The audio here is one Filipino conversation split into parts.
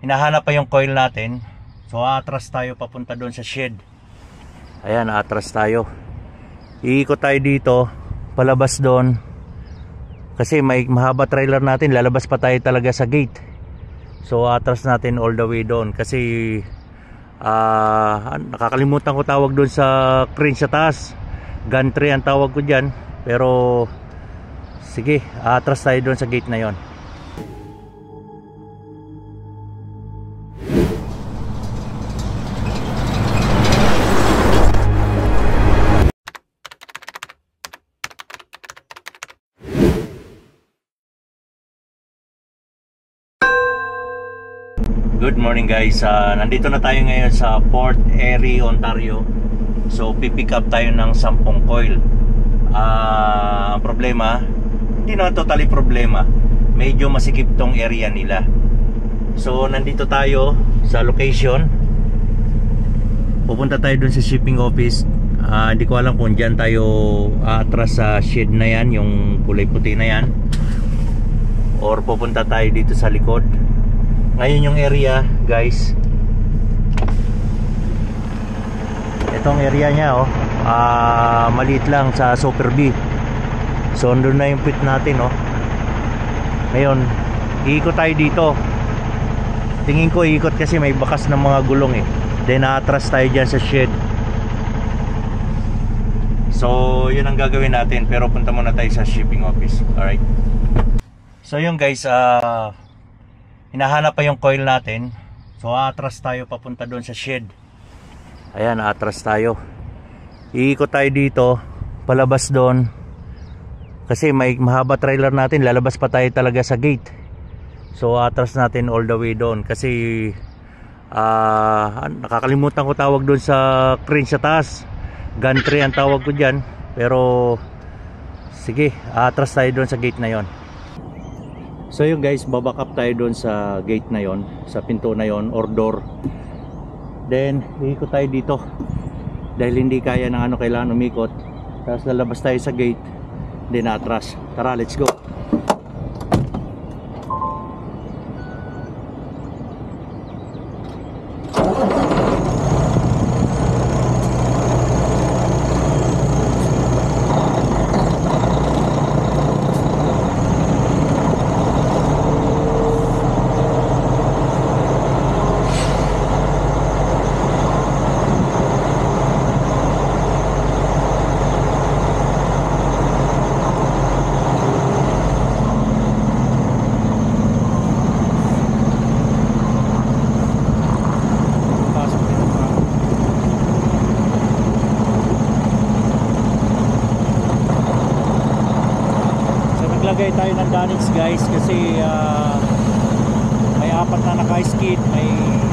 hinahanap pa yung coil natin. So atras tayo papunta doon sa shed. Ayan, atras tayo. Iikot tayo dito, palabas doon. Kasi may mahaba trailer natin, lalabas pa tayo talaga sa gate. So atras natin all the way doon. Kasi nakakalimutan ko tawag doon sa crane sa taas. Gantry ang tawag ko dyan. Pero sige, atras tayo doon sa gate na yon. Good morning guys, nandito na tayo ngayon sa Port Erie, Ontario. So pipick up tayo ng 10 coil. Ang problema, hindi naman totally problema, medyo masikip tong area nila. So nandito tayo sa location. Pupunta tayo dun sa shipping office. Hindi ko alam kung dyan tayo atras sa shed na yan, yung kulay puti na yan, or pupunta tayo dito sa likod. Ngayon yung area guys, itong area nya maliit lang sa Super B. So andun na yung pit natin Ngayon iikot tayo dito. Tingin ko iikot kasi may bakas ng mga gulong Then atras tayo dyan sa shed. So yun ang gagawin natin, pero punta muna tayo sa shipping office. Alright. So yun guys, hinahanap pa yung coil natin. So atras tayo papunta doon sa shed. Ayan, atras tayo. Iikot tayo dito, palabas doon. Kasi may mahaba trailer natin, lalabas pa tayo talaga sa gate. So atras natin all the way doon. Kasi nakakalimutan ko tawag doon sa crane sa taas. Gantry ang tawag ko dyan. Pero sige, atras tayo doon sa gate na yon. So yun guys, baback up tayo doon sa gate na yon, sa pinto na yon or door. Then iikot tayo dito. Dahil hindi kaya ng kailangan umikot. Tapos lalabas tayo sa gate. Then atras. Tara, let's go. Naglagay tayo ng Danix guys kasi may 4 na naka-skid, may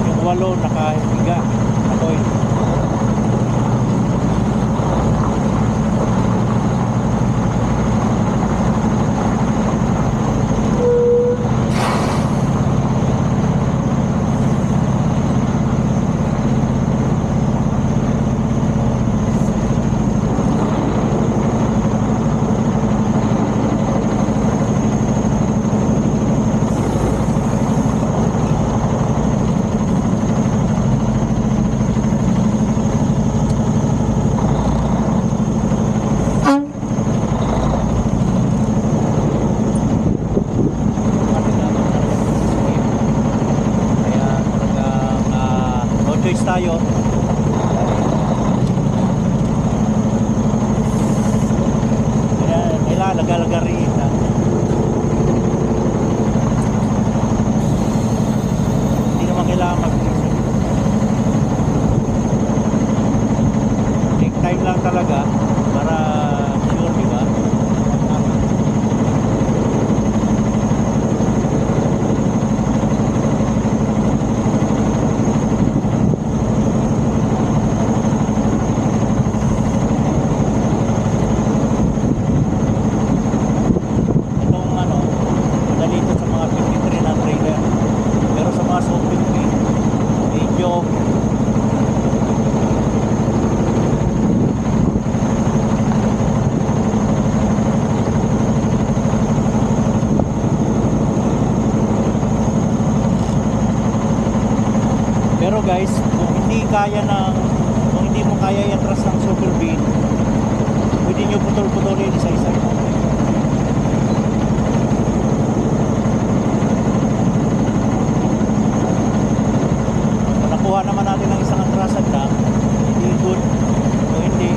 yung 8 nakahiga na coil. Tayo may lalagari na hindi naman kailangan take time lang talaga para sure, diba? guys, kung hindi mo kaya i-atras ng super bean, pwede nyo putol-putulin isa-isa. Nakuha naman natin ng isang atrasan na hindi good o hindi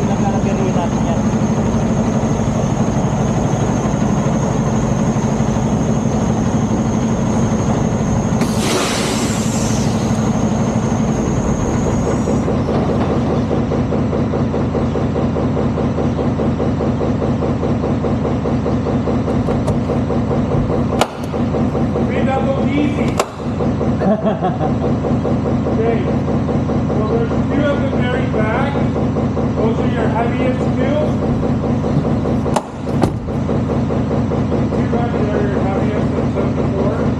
lang lalagyan natin yan. Okay, well there's two of the very back. Those are your heaviest two. Two back are your heaviest at 74.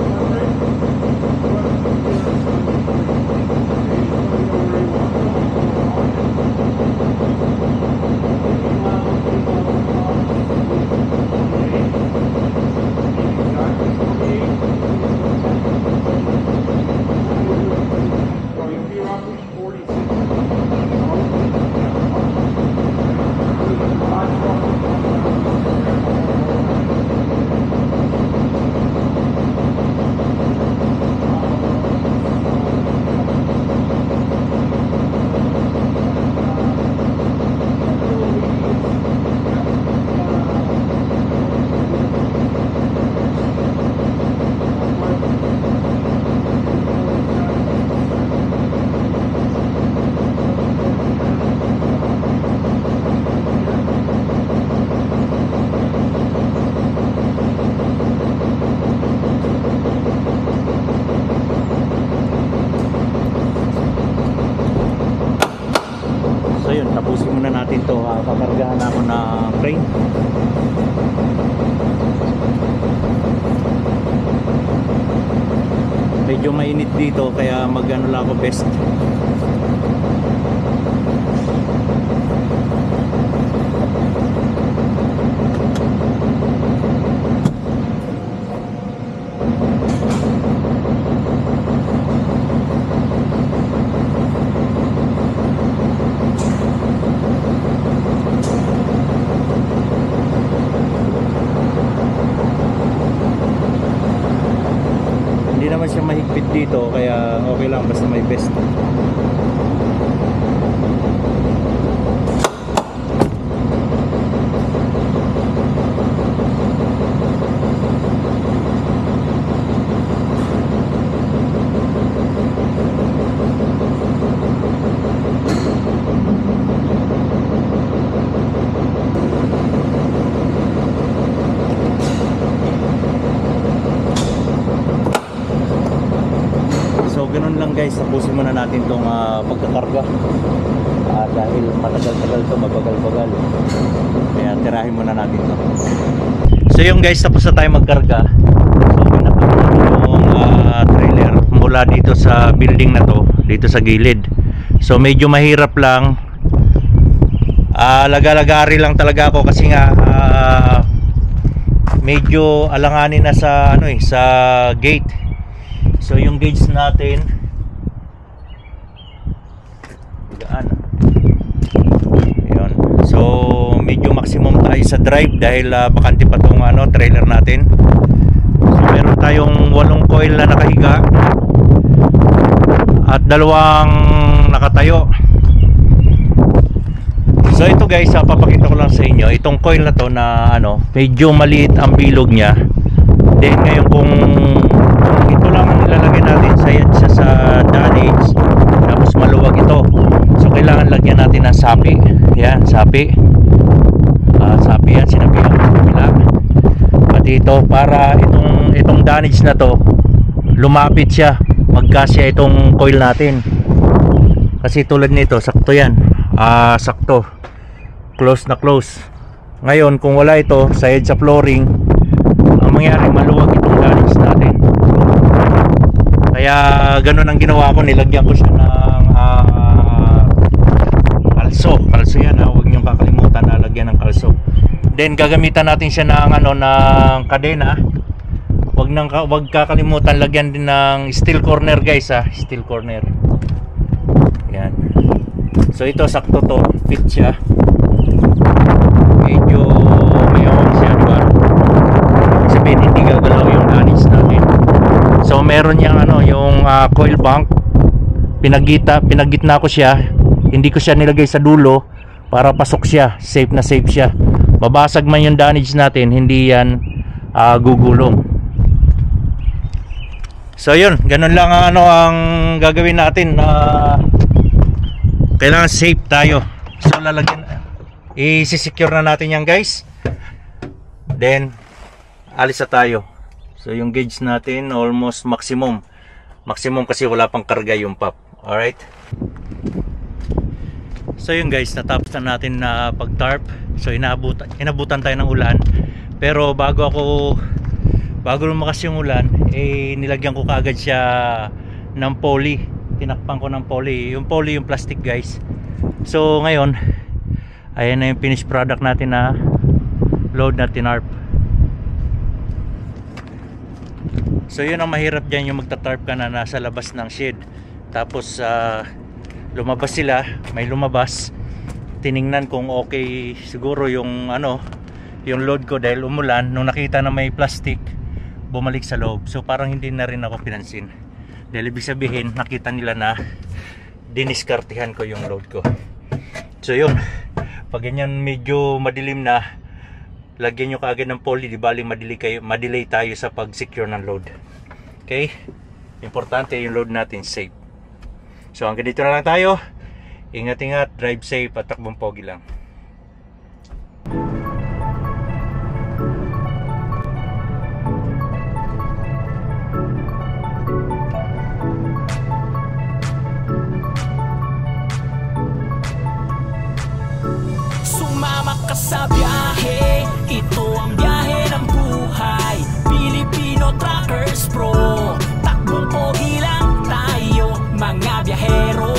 Tapusin muna natin to. Kakargahan ako ng crane. Medyo mainit dito kaya mag-ano lang ako best. Hindi naman siya mahigpit dito kaya okay lang basta may best. Ganun lang guys, tapusin muna natin itong pagkakarga dahil matagal-tagal to, mabagal-bagal, kaya tirahin muna natin to. So yung guys, tapos na tayo magkarga. So pinapag yung trailer mula dito sa building na to, dito sa gilid. So medyo mahirap lang, laga-lagari lang talaga ako kasi nga medyo alanganin na sa sa gate. So yung gauge natin gaan. Ayun. So medyo maximum tayo sa drive dahil bakante pa tong trailer natin. So meron tayong 8 coil na nakahiga at 2 nakatayo. So ito guys, papakita ko lang sa inyo itong coil na to na medyo maliit ang bilog niya. Then ngayon kung ito lang ang nilalagyan natin, sayad siya sa damage, tapos maluwag ito, so kailangan lagyan natin ng sapi. Yan, sapi. Sapi yan, sinabihan ko sa kabila. Pati ito, para itong damage na to lumapit siya, magkasya itong coil natin. Kasi tulad nito, sakto yan, sakto, close na close. Ngayon kung wala ito, sayad sa flooring, ang mangyari maluwag itong damage natin. Kaya ganun ang ginawa ko, nilagyan ko siya ng kalso yan, huwag niyong kakalimutan na lagyan ng kalso. Then gagamitan natin siya ng ng kadena. Huwag wag kakalimutan lagyan din ng steel corner guys ha, steel corner. Yan. So ito sakto to, fit siya. Medyo mayawang siya, diba? Sabihin hindi gagalaw yung damage natin. So meron yang yung coil bank. Pinagitna ko siya. Hindi ko siya nilagay sa dulo para pasok siya, safe na safe siya. Babasag man yung damage natin, hindi yan gugulong. So yun, ganun lang ang gagawin natin. Kailangan safe tayo. So lalagyan, i-secure na natin yan guys. Then alis na tayo. So yung gauge natin almost maximum kasi wala pang karga yung pop. Alright. So yun guys, natapos na natin na pag-tarp. So inabutan tayo ng ulan. Pero bago lumakas yung ulan, nilagyan ko kaagad siya ng poly. Tinakpan ko ng poly. Yung poly yung plastic guys. So ngayon, ayan na yung finished product natin na load na tinarp. So yun ang mahirap dyan, yung magta-tarp ka na nasa labas ng shed. Tapos lumabas sila, may lumabas, tiningnan kung okay siguro yung yung load ko dahil umulan. Nung nakita na may plastic, bumalik sa loob. So parang hindi na rin ako pinansin dahil ibig sabihin nakita nila na diniskartihan ko yung load ko. So yun, pag ganyan medyo madilim na, lagyan nyo kaagad ng poly, di bali madelay tayo sa pag secure ng load. Okay, importante yung load natin safe. So hanggang dito na lang tayo. Ingat-ingat, drive safe at takbong pogi lang. Sumama ka sa biyahe, ito ang biyahe ng buhay. Filipino Truckers Pro, takbong pogi lang tayo mga biyahero.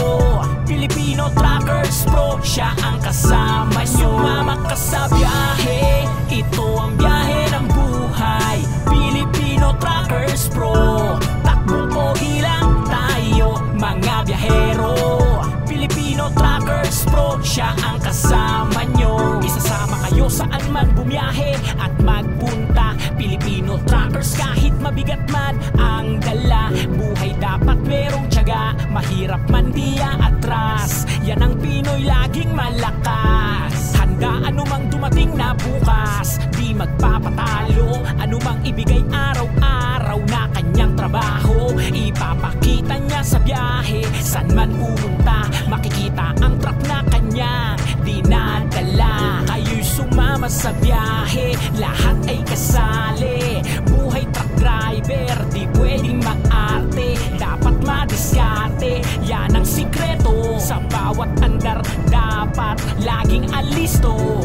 Filipino Truckers Pro, siya ang kasama nyo. Sumama ka sa biyahe, ito ang biyahe ng buhay. Filipino Truckers Pro, takbong pogi lang tayo mga biyahero. Filipino Truckers Pro, siya ang kasama nyo. Isasama kayo saan man bumiyahe at magpunta. Filipino Truckers, kahit mabigat man ang dala, buhay dapat merong tiyaga. Mahirap man di atras, yan ang Pinoy laging malakas. Handa anumang dumating na bukas, di magpapatalo. Anumang ibigay araw-araw na kanyang trabaho, ipapakita niya sa biyahe. San man pumunta, makikita ang truck na kanyang dinadala. Kayo'y sumama sa biyahe, lahat ay kasali. Buhay truck driver, di pwedeng mag-arte, dapat madiskarte. Yan ang sikreto, sa bawat andar dapat laging alisto.